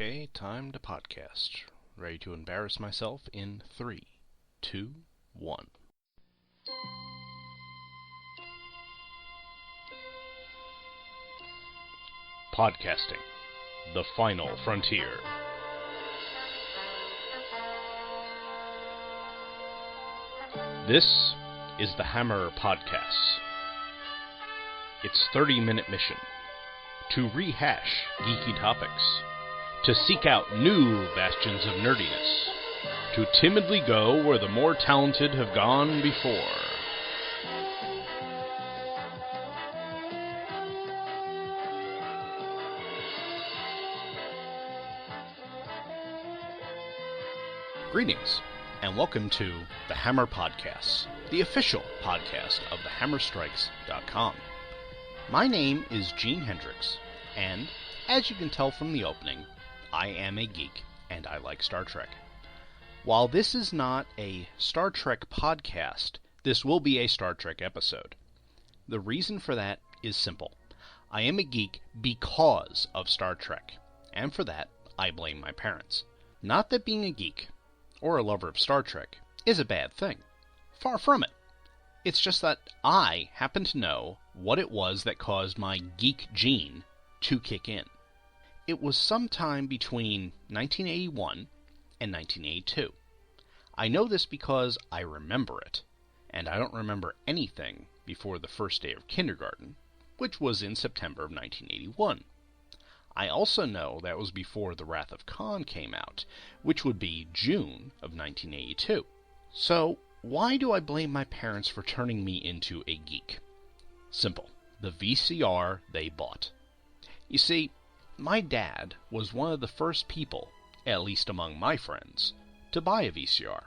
Okay, time to podcast. Ready to embarrass myself in 3, 2, 1. Podcasting, the final frontier. This is the Hammer Podcast. Its 30-minute mission: to rehash geeky topics, to seek out new bastions of nerdiness, to timidly go where the more talented have gone before. Greetings, and welcome to the Hammer Podcast, the official podcast of thehammerstrikes.com. My name is Gene Hendricks, and as you can tell from the opening, I am a geek, and I like Star Trek. While this is not a Star Trek podcast, this will be a Star Trek episode. The reason for that is simple. I am a geek because of Star Trek, and for that, I blame my parents. Not that being a geek, or a lover of Star Trek, is a bad thing. Far from it. It's just that I happen to know what it was that caused my geek gene to kick in. It was sometime between 1981 and 1982. I know this because I remember it, and I don't remember anything before the first day of kindergarten, which was in September of 1981. I also know that was before The Wrath of Khan came out, which would be June of 1982. So, why do I blame my parents for turning me into a geek? Simple. The VCR they bought. You see, my dad was one of the first people, at least among my friends, to buy a VCR.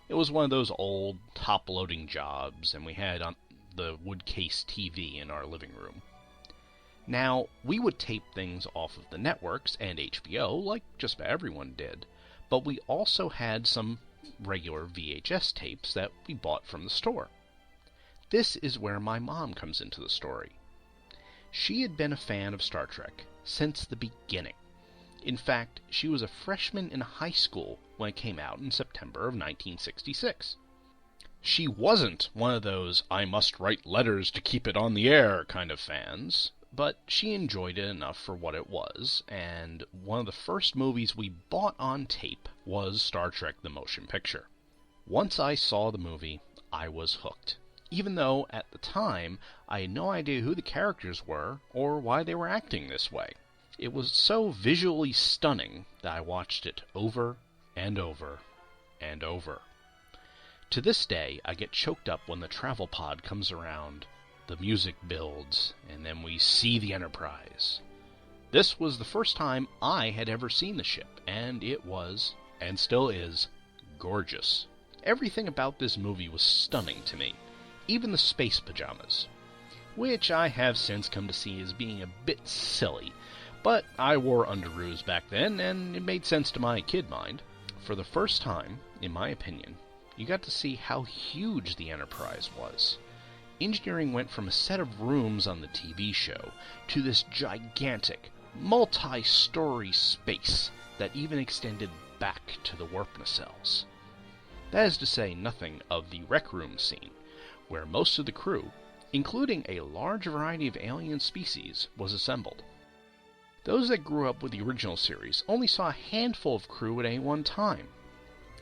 It was one of those old, top-loading jobs, and we had the wood case TV in our living room. Now, we would tape things off of the networks and HBO, like just about everyone did, but we also had some regular VHS tapes that we bought from the store. This is where my mom comes into the story. She had been a fan of Star Trek since the beginning. In fact, she was a freshman in high school when it came out in September of 1966. She wasn't one of those I must write letters to keep it on the air kind of fans, but she enjoyed it enough for what it was, and one of the first movies we bought on tape was Star Trek the Motion Picture. Once I saw the movie, I was hooked, even though at the time I had no idea who the characters were or why they were acting this way. It was so visually stunning that I watched it over and over and over. To this day, I get choked up when the travel pod comes around. The music builds, and then we see the Enterprise. This was the first time I had ever seen the ship, and it was, and still is, gorgeous. Everything about this movie was stunning to me, even the space pajamas, which I have since come to see as being a bit silly, but I wore underoos back then, and it made sense to my kid mind. For the first time, in my opinion, you got to see how huge the Enterprise was. Engineering went from a set of rooms on the TV show to this gigantic, multi-story space that even extended back to the warp nacelles. That is to say nothing of the rec room scene, where most of the crew, including a large variety of alien species, was assembled. Those that grew up with the original series only saw a handful of crew at any one time.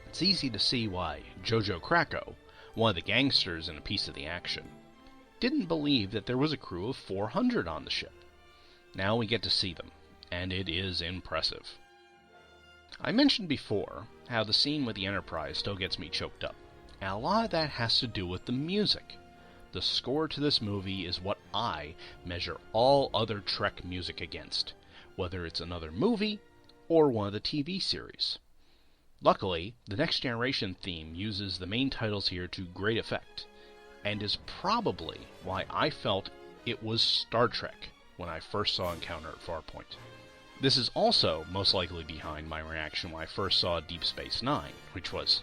It's easy to see why Jojo Krakow, one of the gangsters in a piece of the action, didn't believe that there was a crew of 400 on the ship. Now we get to see them, and it is impressive. I mentioned before how the scene with the Enterprise still gets me choked up, and a lot of that has to do with the music. The score to this movie is what I measure all other Trek music against, whether it's another movie or one of the TV series. Luckily, the Next Generation theme uses the main titles here to great effect, and is probably why I felt it was Star Trek when I first saw Encounter at Farpoint. This is also most likely behind my reaction when I first saw Deep Space Nine, which was,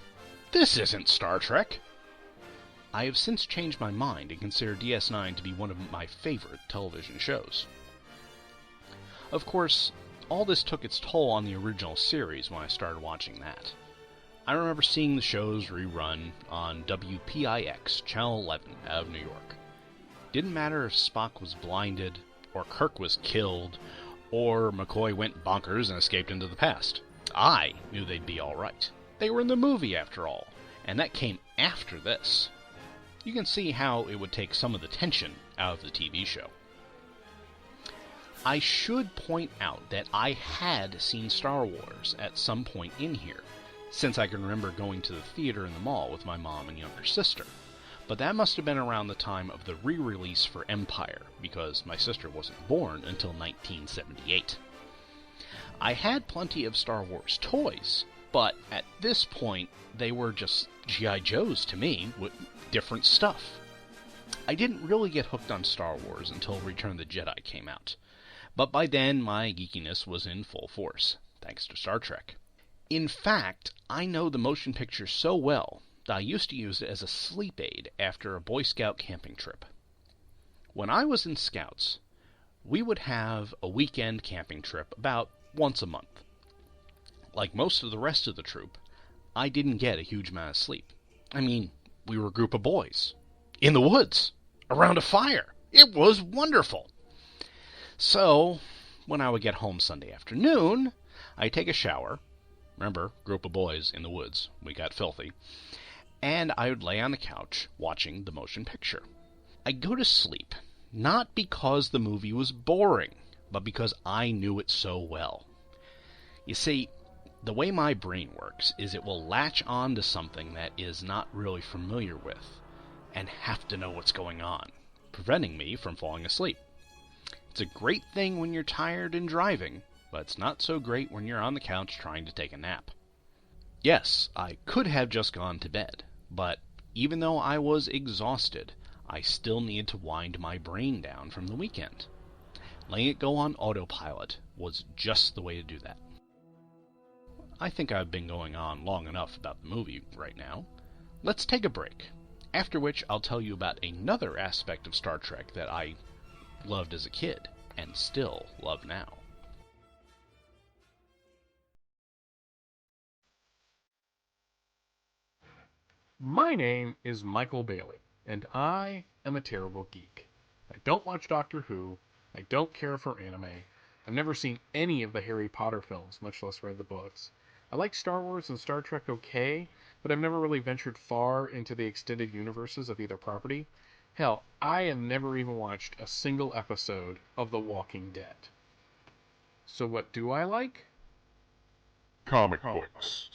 "This isn't Star Trek!" I have since changed my mind and consider DS9 to be one of my favorite television shows. Of course, all this took its toll on the original series when I started watching that. I remember seeing the shows rerun on WPIX, Channel 11, out of New York. Didn't matter if Spock was blinded, or Kirk was killed, or McCoy went bonkers and escaped into the past. I knew they'd be alright. They were in the movie, after all, and that came after this. You can see how it would take some of the tension out of the TV show. I should point out that I had seen Star Wars at some point in here, since I can remember going to the theater in the mall with my mom and younger sister. But that must have been around the time of the re-release for Empire, because my sister wasn't born until 1978. I had plenty of Star Wars toys, but at this point, they were just G.I. Joes to me, with different stuff. I didn't really get hooked on Star Wars until Return of the Jedi came out, but by then my geekiness was in full force, thanks to Star Trek. In fact, I know the motion picture so well that I used to use it as a sleep aid after a Boy Scout camping trip. When I was in Scouts, we would have a weekend camping trip about once a month. Like most of the rest of the troop, I didn't get a huge amount of sleep. I mean, we were a group of boys. In the woods. Around a fire. It was wonderful. So, when I would get home Sunday afternoon, I'd take a shower. Remember, group of boys in the woods. We got filthy. And I would lay on the couch watching the motion picture. I'd go to sleep, not because the movie was boring, but because I knew it so well. You see, the way my brain works is it will latch on to something that is not really familiar with, and have to know what's going on, preventing me from falling asleep. It's a great thing when you're tired and driving, but it's not so great when you're on the couch trying to take a nap. Yes, I could have just gone to bed, but even though I was exhausted, I still needed to wind my brain down from the weekend. Letting it go on autopilot was just the way to do that. I think I've been going on long enough about the movie right now. Let's take a break, after which I'll tell you about another aspect of Star Trek that I loved as a kid, and still love now. My name is Michael Bailey, and I am a terrible geek. I don't watch Doctor Who, I don't care for anime, I've never seen any of the Harry Potter films, much less read the books. I like Star Wars and Star Trek okay, but I've never really ventured far into the extended universes of either property. Hell, I have never even watched a single episode of The Walking Dead. So what do I like? Comic books.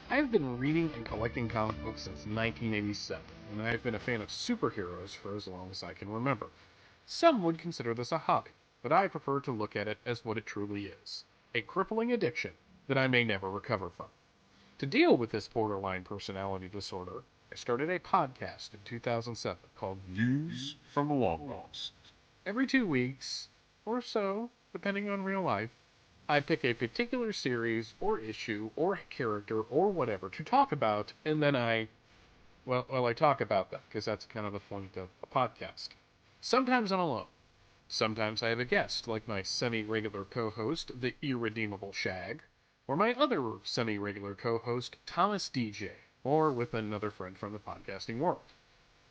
I've been reading and collecting comic books since 1987, and I've been a fan of superheroes for as long as I can remember. Some would consider this a hobby, but I prefer to look at it as what it truly is, a crippling addiction that I may never recover from. To deal with this borderline personality disorder, I started a podcast in 2007 called Views from the Long Box. Every 2 weeks, or so, depending on real life, I pick a particular series, or issue, or character, or whatever to talk about, and then I talk about them, because that's kind of the point of a podcast. Sometimes I'm alone. Sometimes I have a guest, like my semi-regular co-host, the irredeemable Shag, or my other semi-regular co-host, Thomas DJ, or with another friend from the podcasting world.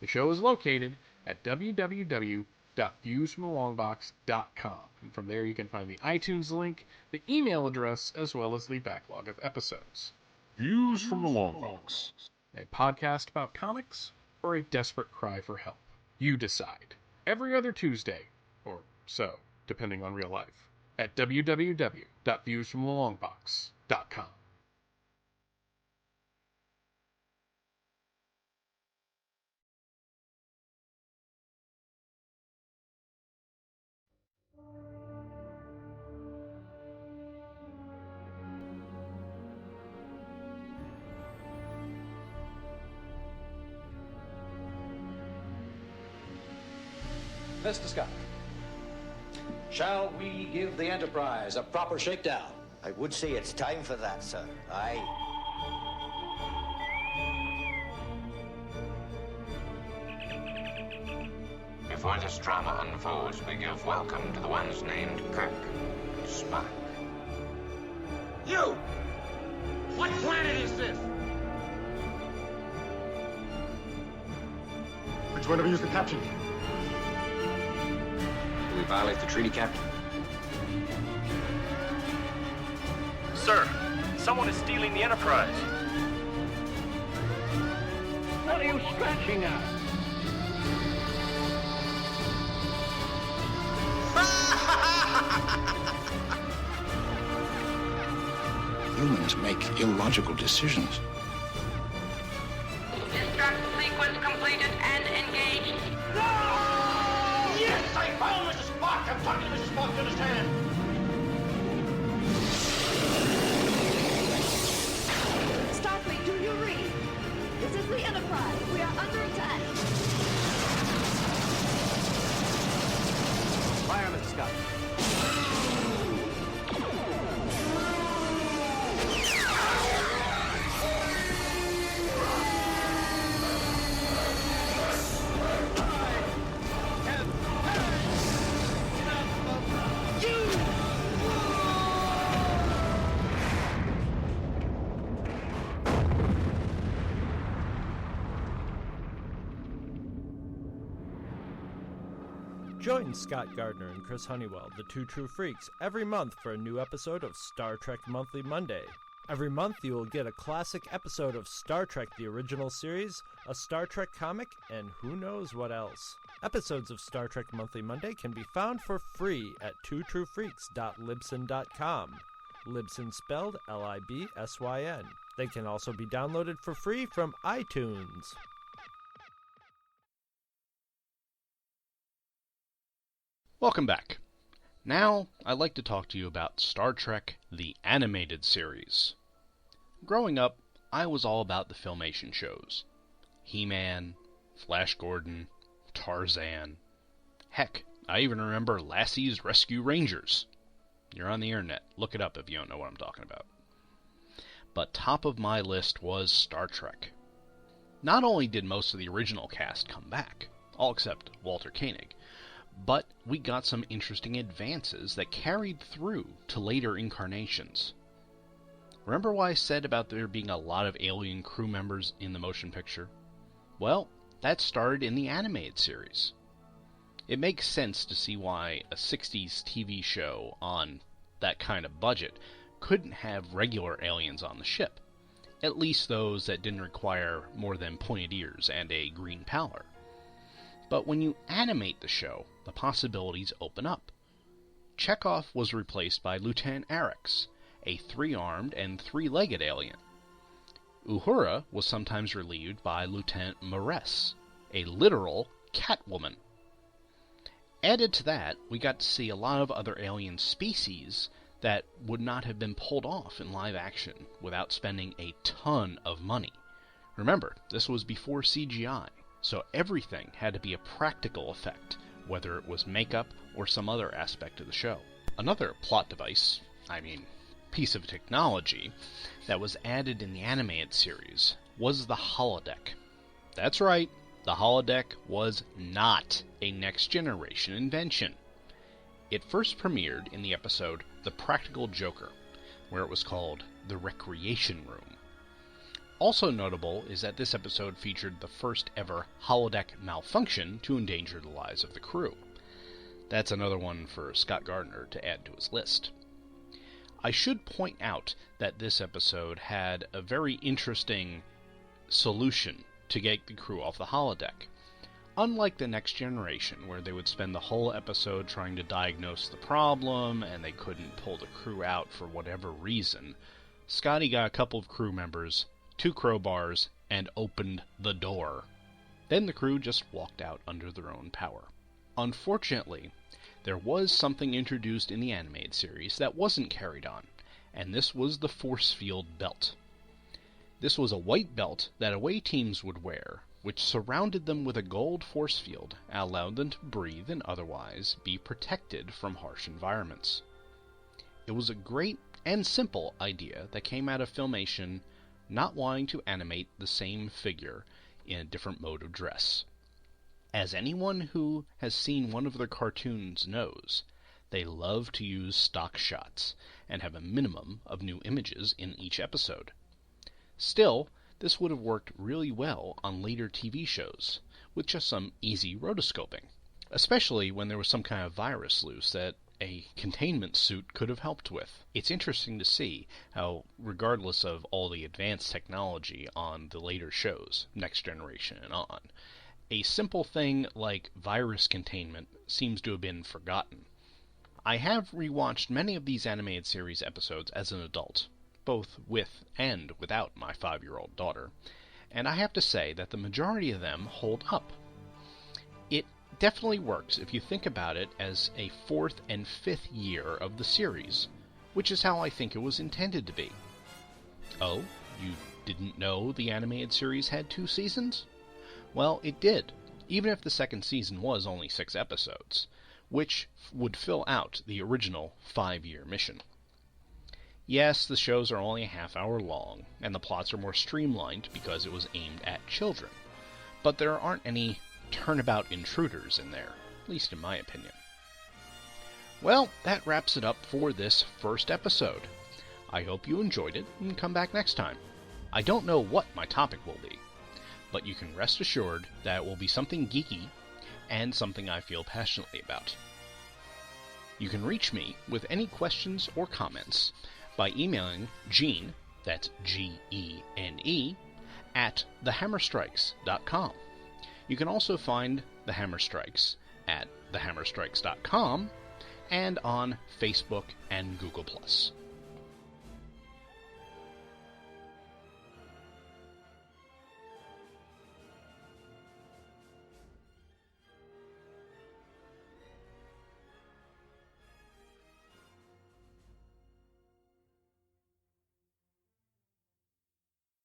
The show is located at www.viewsfromthelongbox.com, and from there you can find the iTunes link, the email address, as well as the backlog of episodes. Views from the Long Box. A podcast about comics, or a desperate cry for help? You decide. Every other Tuesday, or so, depending on real life, at www.viewsfromthelongbox.com. Mr. Scott, shall we give the Enterprise a proper shakedown? I would say it's time for that, sir. Aye. Before this drama unfolds, we give welcome to the ones named Kirk, Spock. You! What planet is this? Which one of you is the captain? Did we violate the treaty, Captain? Sir, someone is stealing the Enterprise. What are you scratching at? Humans make illogical decisions. Destruct sequence completed and engaged. No! Yes, I found Mrs. Spock! I'm talking to Mrs. Spock, you understand? Starfleet, do you read? This is the Enterprise. We are under attack. Fire, Mr. Scott. Join Scott Gardner and Chris Honeywell, the two true freaks, every month for a new episode of Star Trek Monthly Monday. Every month you will get a classic episode of Star Trek the Original Series, a Star Trek comic, and who knows what else. Episodes of Star Trek Monthly Monday can be found for free at twotruefreaks.libsyn.com. Libsyn spelled Libsyn. They can also be downloaded for free from iTunes. Welcome back. Now, I'd like to talk to you about Star Trek, the animated series. Growing up, I was all about the Filmation shows. He-Man, Flash Gordon, Tarzan. Heck, I even remember Lassie's Rescue Rangers. You're on the internet. Look it up if you don't know what I'm talking about. But top of my list was Star Trek. Not only did most of the original cast come back, all except Walter Koenig, but we got some interesting advances that carried through to later incarnations. Remember why I said about there being a lot of alien crew members in the motion picture? Well, that started in the animated series. It makes sense to see why a 60s TV show on that kind of budget couldn't have regular aliens on the ship, at least those that didn't require more than pointed ears and a green pallor. But when you animate the show, the possibilities open up. Chekhov was replaced by Lieutenant Arix, a three-armed and three-legged alien. Uhura was sometimes relieved by Lieutenant Maress, a literal Catwoman. Added to that, we got to see a lot of other alien species that would not have been pulled off in live action without spending a ton of money. Remember, this was before CGI. So everything had to be a practical effect, whether it was makeup or some other aspect of the show. Another plot device, piece of technology, that was added in the animated series was the holodeck. That's right, the holodeck was not a next-generation invention. It first premiered in the episode The Practical Joker, where it was called The Recreation Room. Also notable is that this episode featured the first ever holodeck malfunction to endanger the lives of the crew. That's another one for Scott Gardner to add to his list. I should point out that this episode had a very interesting solution to get the crew off the holodeck. Unlike the Next Generation, where they would spend the whole episode trying to diagnose the problem and they couldn't pull the crew out for whatever reason, Scotty got a couple of crew members, 2 crowbars, and opened the door. Then the crew just walked out under their own power. Unfortunately, there was something introduced in the animated series that wasn't carried on, and this was the force field belt. This was a white belt that away teams would wear, which surrounded them with a gold force field and allowed them to breathe and otherwise be protected from harsh environments. It was a great and simple idea that came out of Filmation not wanting to animate the same figure in a different mode of dress. As anyone who has seen one of their cartoons knows, They love to use stock shots, and have a minimum of new images in each episode. Still, this would have worked really well on later TV shows, with just some easy rotoscoping, especially when there was some kind of virus loose that a containment suit could have helped with. It's interesting to see how, regardless of all the advanced technology on the later shows, Next Generation and on, a simple thing like virus containment seems to have been forgotten. I have rewatched many of these animated series episodes as an adult, both with and without my 5-year-old daughter, and I have to say that the majority of them hold up. It definitely works if you think about it as a 4th and 5th year of the series, which is how I think it was intended to be. Oh, you didn't know the animated series had 2 seasons? Well, it did, even if the second season was only 6 episodes, which would fill out the original 5-year mission. Yes, the shows are only a half-hour long, and the plots are more streamlined because it was aimed at children, but there aren't any turnabout intruders in there, at least in my opinion. Well, that wraps it up for this first episode. I hope you enjoyed it and come back next time. I don't know what my topic will be, but you can rest assured that it will be something geeky and something I feel passionately about. You can reach me with any questions or comments by emailing Gene, that's Gene, at thehammerstrikes.com. You can also find The Hammer Strikes at thehammerstrikes.com and on Facebook and Google+.